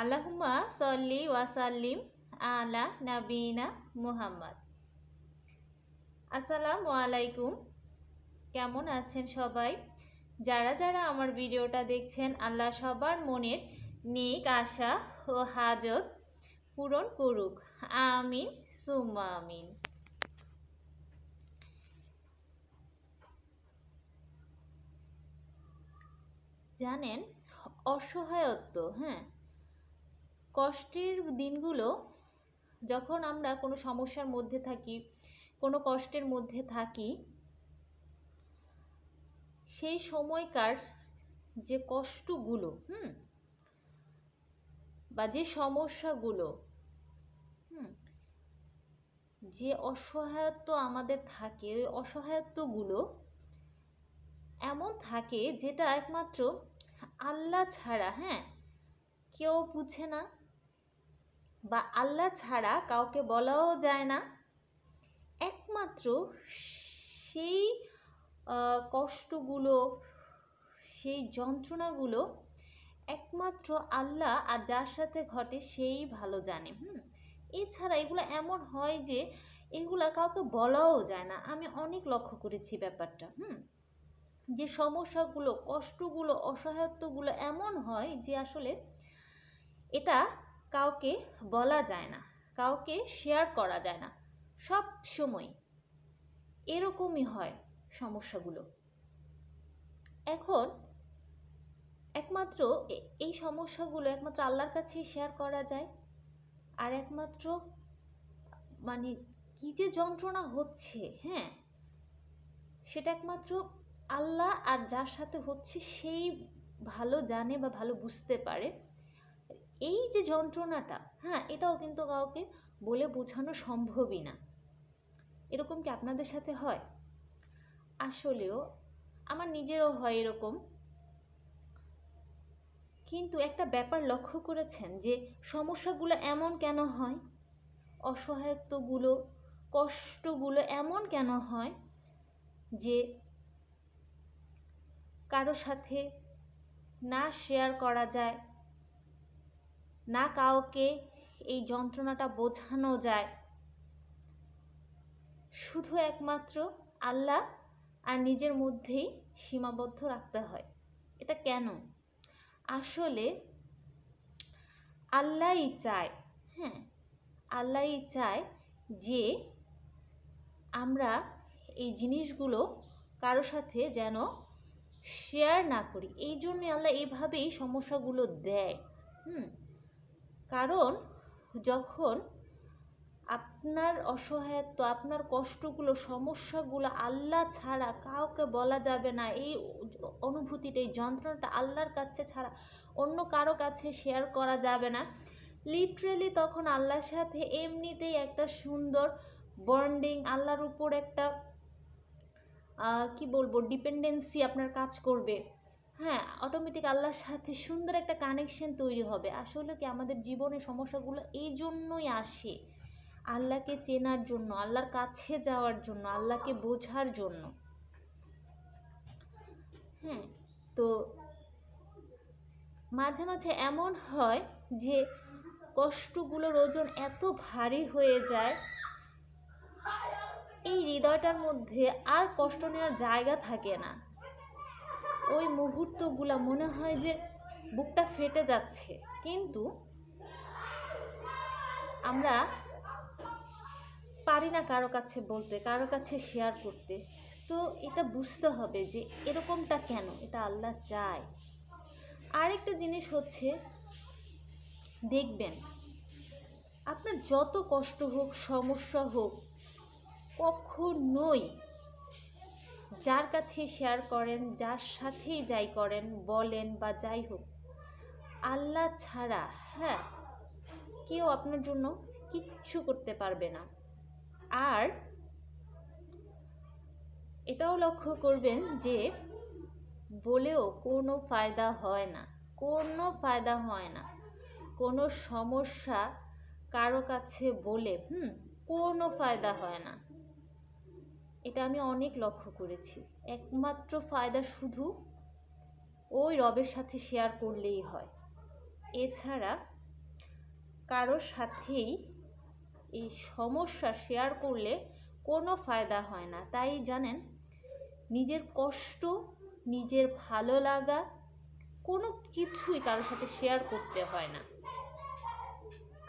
আল্লাহুম্মা সল্লি ওয়াসাল্লিম আলা নাবিনা মুহাম্মদ। আসসালামু আলাইকুম। কেমন আছেন সবাই? যারা যারা আমার ভিডিওটা দেখছেন, আল্লাহ সবার মনের নেক আশা ও হাজত পূরণ করুক। আমিন সুম্মা আমিন। জানেন, অসহায়ত্ব, কষ্টের দিনগুলো যখন আমরা কোনো সমস্যার মধ্যে থাকি, কোনো কষ্টের মধ্যে থাকি, সেই সময়কার যে কষ্টগুলো বা যে সমস্যাগুলো, যে অসহায়ত্ব আমাদের থাকে, ওই অসহায়ত্বগুলো এমন থাকে যেটা একমাত্র আল্লাহ ছাড়া কেউ বুঝে না, বা আল্লাহ ছাড়া কাউকে বলাও যায় না। একমাত্র সেই কষ্টগুলো, সেই যন্ত্রণাগুলো একমাত্র আল্লাহ আর যার সাথে ঘটে সেই ভালো জানে। এছাড়া এগুলো এমন হয় যে এগুলা কাউকে বলাও যায় না। আমি অনেক লক্ষ্য করেছি ব্যাপারটা। যে সমস্যাগুলো, কষ্টগুলো, অসহায়ত্বগুলো এমন হয় যে আসলে এটা কাউকে বলা যায় না, কাউকে শেয়ার করা যায় না। সব সময় এরকমই হয় সমস্যাগুলো। এখন একমাত্র এই সমস্যাগুলো একমাত্র আল্লাহর কাছেই শেয়ার করা যায়। আর একমাত্র কি যে যন্ত্রণা হচ্ছে, সেটা একমাত্র আল্লাহ আর যার সাথে হচ্ছে সেই ভালো জানে বা ভালো বুঝতে পারে। এই যে যন্ত্রণাটা, এটাও কিন্তু কাউকে বলে বোঝানো সম্ভবই না। এরকম কি আপনাদের সাথে হয়? আসলেও আমার নিজেরও হয় এরকম। কিন্তু একটা ব্যাপার লক্ষ্য করেছেন যে সমস্যাগুলো এমন কেন হয়, অসহায়ত্বগুলো, কষ্টগুলো এমন কেন হয় যে কারো সাথে না শেয়ার করা যায়, না কাউকে এই যন্ত্রণাটা বোঝানো যায়, শুধু একমাত্র আল্লাহ আর নিজের মধ্যেই সীমাবদ্ধ রাখতে হয়। এটা কেন? আসলে আল্লাহই চায়, আল্লাহই চায় যে আমরা এই জিনিসগুলো কারো সাথে যেন শেয়ার না করি। এই জন্য আল্লাহ এইভাবেই সমস্যাগুলো দেয়। কারণ যখন আপনার অসহায়ত্ব, আপনার কষ্টগুলো, সমস্যাগুলো আল্লাহ ছাড়া কাউকে বলা যাবে না, এই অনুভূতিটা, এই যন্ত্রণাটা আল্লাহর কাছে ছাড়া অন্য কারো কাছে শেয়ার করা যাবে না। লিটারেলি তখন আল্লাহর সাথে এমনিতেই একটা সুন্দর বন্ডিং, আল্লাহর উপর একটা ডিপেন্ডেন্সি আপনার কাজ করবে। অটোমেটিক আল্লাহর সাথে সুন্দর একটা কানেকশন তৈরি হবে। আসলে কি আমাদের জীবনের সমস্যাগুলো এই জন্যই আসে, আল্লাহকে চেনার জন্য, আল্লাহর কাছে যাওয়ার জন্য, আল্লাহকে বোঝার জন্য। তো মাঝে মাঝে এমন হয় যে কষ্টগুলোর ওজন এত ভারী হয়ে যায়, এই হৃদয়টার মধ্যে আর কষ্ট নেওয়ার জায়গা থাকে না। ওই মুহূর্তগুলো মনে হয় যে বুকটা ফেটে যাচ্ছে, কিন্তু আমরা পারি না কারো কাছে বলতে, কারো কাছে শেয়ার করতে। তো এটা বুঝতে হবে যে এরকমটা কেন, এটা আল্লাহ চায়। আরেকটা জিনিস হচ্ছে, দেখবেন আপনার যত কষ্ট হোক, সমস্যা হোক, কখনোই যার কাছে শেয়ার করেন, যার সাথেই যাই করেন, বলেন বা যাই হোক, আল্লাহ ছাড়া কেউ আপনার জন্য কিচ্ছু করতে পারবে না। আর এটাও লক্ষ্য করবেন যে বলেও কোনো ফায়দা হয় না, কোনো ফায়দা হয় না। কোনো সমস্যা কারো কাছে বলে কোনো ফায়দা হয় না। এটা আমি অনেক লক্ষ্য করেছি। একমাত্র ফায়দা শুধু ওই রবের সাথে শেয়ার করলেই হয়। এছাড়া কারোর সাথেই এই সমস্যা শেয়ার করলে কোনো ফায়দা হয় না। তাই জানেন, নিজের কষ্ট, নিজের ভালো লাগা কোনো কিছুই কারোর সাথে শেয়ার করতে হয় না,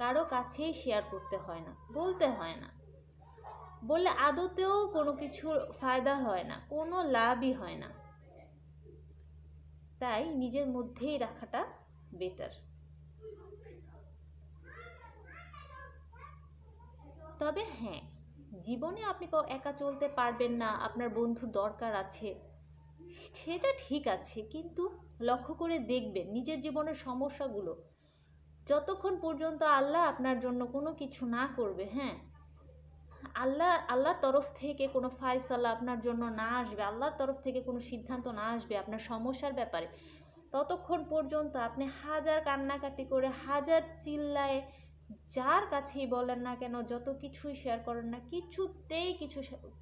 কারো কাছেই শেয়ার করতে হয় না, বলতে হয় না। বললে আদতেও কোনো কিছুর ফায়দা হয় না, কোনো লাভই হয় না। তাই নিজের মধ্যেই রাখাটা বেটার। তবে হ্যাঁ, জীবনে আপনি একা চলতে পারবেন না, আপনার বন্ধু দরকার আছে, সেটা ঠিক আছে, কিন্তু লক্ষ্য করে দেখবেন নিজের জীবনের সমস্যাগুলো যতক্ষণ পর্যন্ত আল্লাহ আপনার জন্য কোনো কিছু না করবে, হ্যাঁ, আল্লাহর তরফ থেকে কোনো ফায়সালা আপনার জন্য না আসবে, আল্লাহর তরফ থেকে কোনো সিদ্ধান্ত না আসবে আপনার সমস্যার ব্যাপারে, ততক্ষণ পর্যন্ত আপনি হাজার কান্নাকাটি করে, হাজার চিল্লায়, যার কাছেই বলেন না কেন, যত কিছুই শেয়ার করেন না, কিছুতেই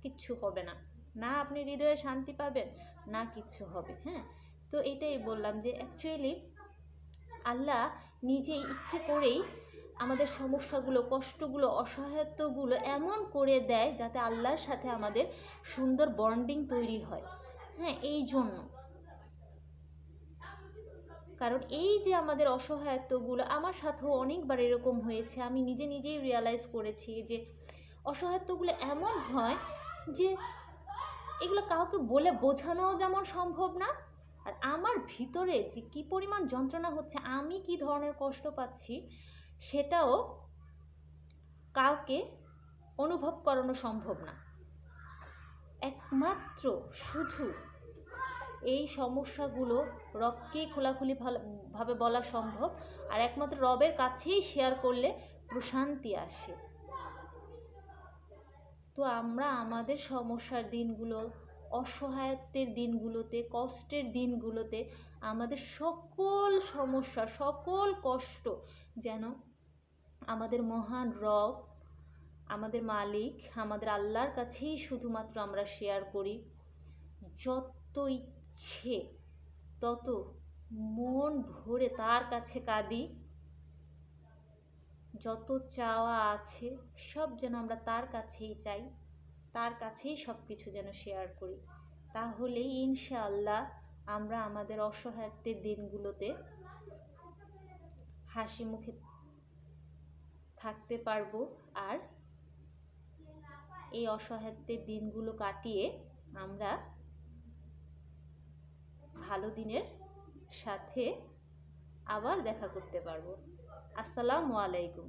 কিচ্ছু হবে না। না আপনি হৃদয়ে শান্তি পাবেন, না কিচ্ছু হবে। হ্যাঁ, তো এটাই বললাম যে অ্যাকচুয়ালি আল্লাহ নিজেই ইচ্ছে করেই আমাদের সমস্যাগুলো, কষ্টগুলো, অসহায়ত্বগুলো এমন করে দেয় যাতে আল্লাহর সাথে আমাদের সুন্দর বন্ডিং তৈরি হয়। হ্যাঁ, এই জন্য, কারণ এই যে আমাদের অসহায়ত্বগুলো, আমার সাথেও অনেকবার এরকম হয়েছে, আমি নিজেই রিয়ালাইজ করেছি যে অসহায়ত্বগুলো এমন হয় যে এগুলো কাউকে বলে বোঝানোও যেমন সম্ভব না, আর আমার ভিতরে যে কি পরিমাণ যন্ত্রণা হচ্ছে, আমি কি ধরনের কষ্ট পাচ্ছি, সেটাও কাউকে অনুভব করানো সম্ভব না। একমাত্র শুধু এই সমস্যাগুলো রবকেই খোলাখুলি ভাবে বলা সম্ভব, আর একমাত্র রবের কাছেই শেয়ার করলে প্রশান্তি আসে। তো আমরা আমাদের সমস্যার দিনগুলো, অসহায়ত্বের দিনগুলোতে, কষ্টের দিনগুলোতে আমাদের সকল সমস্যা, সকল কষ্ট যেন আমাদের মহান রব, আমাদের মালিক, আমাদের আল্লাহর কাছেই শুধুমাত্র আমরা শেয়ার করি। যত ইচ্ছে তত মন ভরে তার কাছে কাঁদি, যত চাওয়া আছে সব যেন আমরা তার কাছেই চাই, তার কাছেই সব কিছু যেন শেয়ার করি। তাহলেই ইনশাআল্লাহ আমরা আমাদের অসহায়ত্বের দিনগুলোতে হাসি মুখে থাকতে পারবো, আর এই অসহায়ত্বের দিনগুলো কাটিয়ে আমরা ভালো দিনের সাথে আবার দেখা করতে পারবো। আসসালামু আলাইকুম।